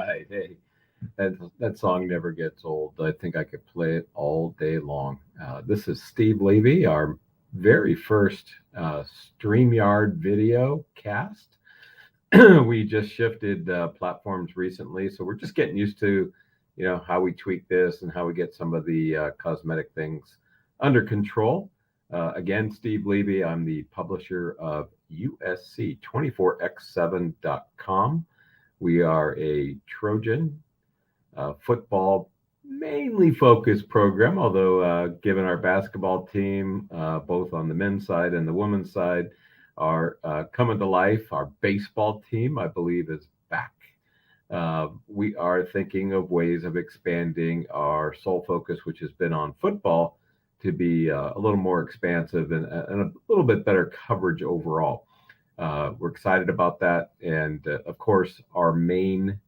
right. Hey, that song never gets old. I think I could play it all day long. This is Steve Levy, our very first StreamYard video cast. We just shifted platforms recently, so we're just getting used to, how we tweak this and how we get some of the cosmetic things under control. Again, Steve Levy, I'm the publisher of USC24x7.com. We are a Trojan football mainly focused program, although given our basketball team, both on the men's side and the women's side, are coming to life. Our baseball team, I believe, is back. We are thinking of ways of expanding our sole focus, which has been on football, to be a little more expansive and a little bit better coverage overall. We're excited about that. And of course, our main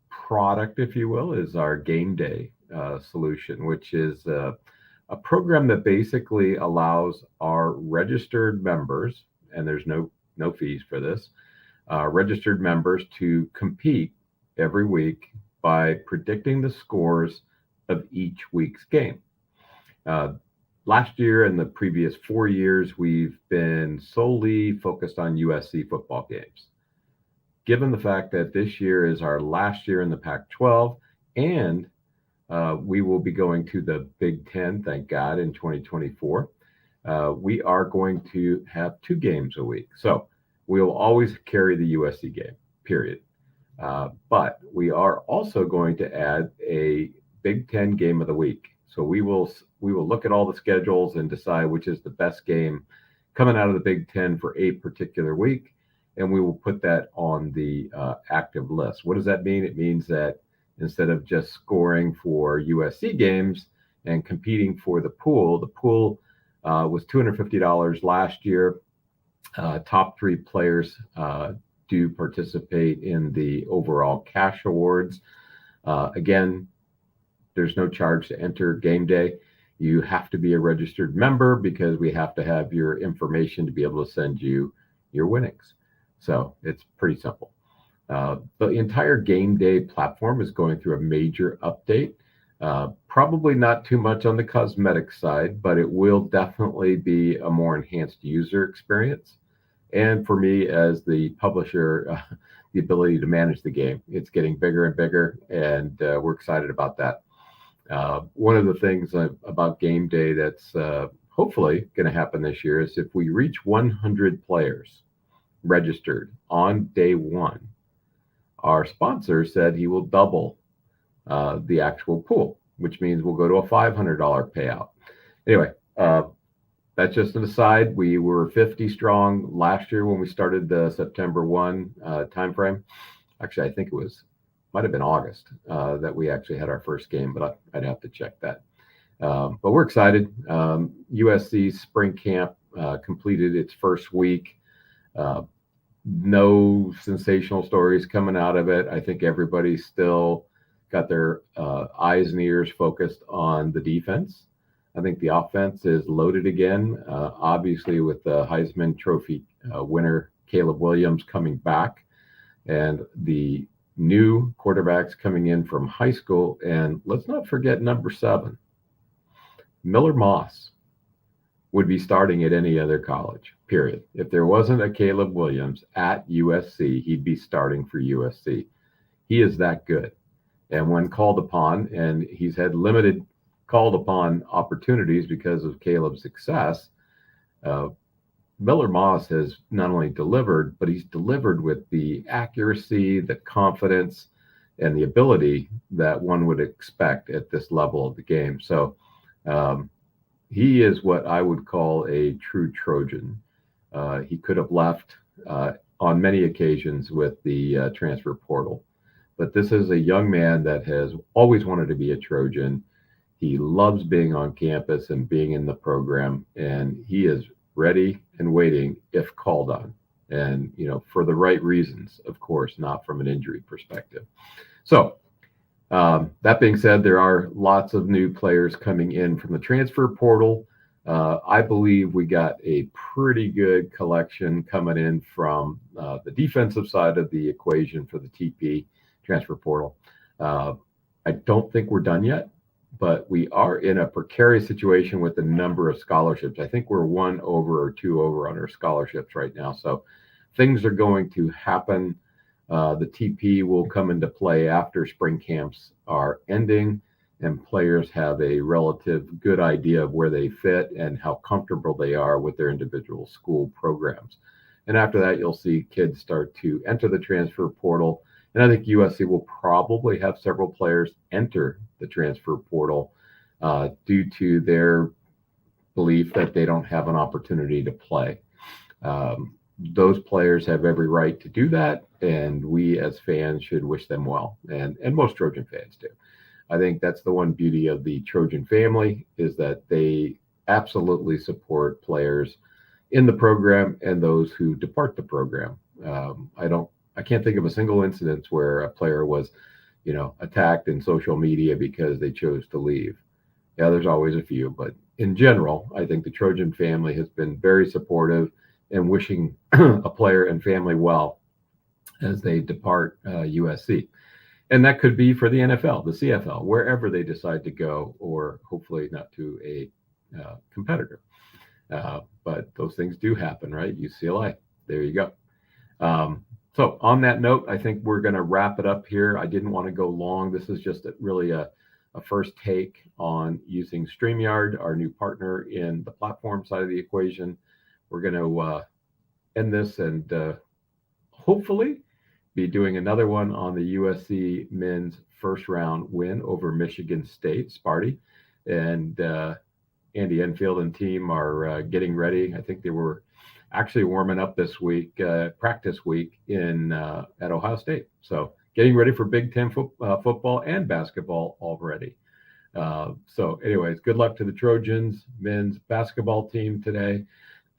product, if you will, is our game day solution, which is a program that basically allows our registered members, and there's no fees for this, registered members to compete every week by predicting the scores of each week's game. Last year and the previous 4 years, we've been solely focused on USC football games. Given the fact that this year is our last year in the Pac-12, and we will be going to the Big Ten, thank God, in 2024, we are going to have 2 games a week. So we'll always carry the USC game, period. But we are also going to add a Big Ten game of the week. So we will look at all the schedules and decide which is the best game coming out of the Big Ten for a particular week, and we will put that on the active list. What does that mean? It means that instead of just scoring for USC games and competing for the pool was $250 last year. Top 3 players do participate in the overall cash awards. Again, there's no charge to enter game day. You have to be a registered member because we have to have your information to be able to send you your winnings. So it's pretty simple. The entire game day platform is going through a major update. Probably not too much on the cosmetic side, but it will definitely be a more enhanced user experience. And for me as the publisher, the ability to manage the game. It's getting bigger and bigger, and we're excited about that. One of the things about game day that's hopefully going to happen this year is if we reach 100 players registered on day 1, our sponsor said he will double the actual pool, which means we'll go to a $500 payout. Anyway, that's just an aside. We were 50 strong last year when we started the September 1 timeframe. Actually, I think might have been August that we actually had our first game, but I'd have to check that. But we're excited. USC spring camp completed its first week. No sensational stories coming out of it. I think everybody's still got their eyes and ears focused on the defense. I think the offense is loaded again, obviously with the Heisman Trophy winner Caleb Williams coming back, and the new quarterbacks coming in from high school. And let's not forget number 7, Miller Moss would be starting at any other college, period. If there wasn't a Caleb Williams at USC, he'd be starting for USC. He is that good. And when called upon, and he's had limited called upon opportunities because of Caleb's success, Miller Moss has not only delivered, but he's delivered with the accuracy, the confidence, and the ability that one would expect at this level of the game. So he is what I would call a true Trojan. He could have left on many occasions with the transfer portal, but this is a young man that has always wanted to be a Trojan. He loves being on campus and being in the program, and he is ready and waiting if called on. And, for the right reasons, of course, not from an injury perspective. So that being said, there are lots of new players coming in from the transfer portal. I believe we got a pretty good collection coming in from the defensive side of the equation for the TP transfer portal. Uh, I don't think we're done yet, but we are in a precarious situation with the number of scholarships. I think we're 1 over or 2 over on our scholarships right now. So things are going to happen. The TP will come into play after spring camps are ending and players have a relative good idea of where they fit and how comfortable they are with their individual school programs. And after that, you'll see kids start to enter the transfer portal. And I think USC will probably have several players enter the transfer portal due to their belief that they don't have an opportunity to play. Those players have every right to do that, and we as fans should wish them well, and most Trojan fans do. I think that's the one beauty of the Trojan family is that they absolutely support players in the program and those who depart the program. I can't think of a single incident where a player was, attacked in social media because they chose to leave. Yeah, there's always a few, but in general, I think the Trojan family has been very supportive and wishing a player and family well as they depart USC. And that could be for the NFL, the CFL, wherever they decide to go, or hopefully not to a competitor. But those things do happen, right? UCLA, there you go. So on that note, I think we're going to wrap it up here. I didn't want to go long. This is just really a first take on using StreamYard, our new partner in the platform side of the equation. We're going to end this and hopefully be doing another one on the USC men's first round win over Michigan State, Sparty. And Andy Enfield and team are getting ready. I think they were actually warming up this week, practice week at Ohio State. So getting ready for Big Ten football and basketball already. So anyways, good luck to the Trojans men's basketball team today.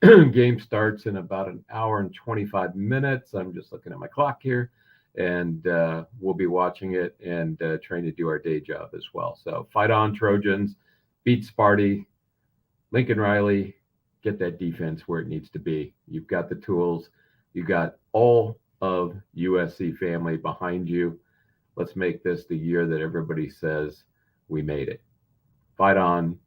Game starts in about an hour and 25 minutes. I'm just looking at my clock here, and we'll be watching it and trying to do our day job as well. So fight on, Trojans, beat Sparty, Lincoln Riley, get that defense where it needs to be. You've got the tools. You've got all of USC family behind you. Let's make this the year that everybody says we made it. Fight on.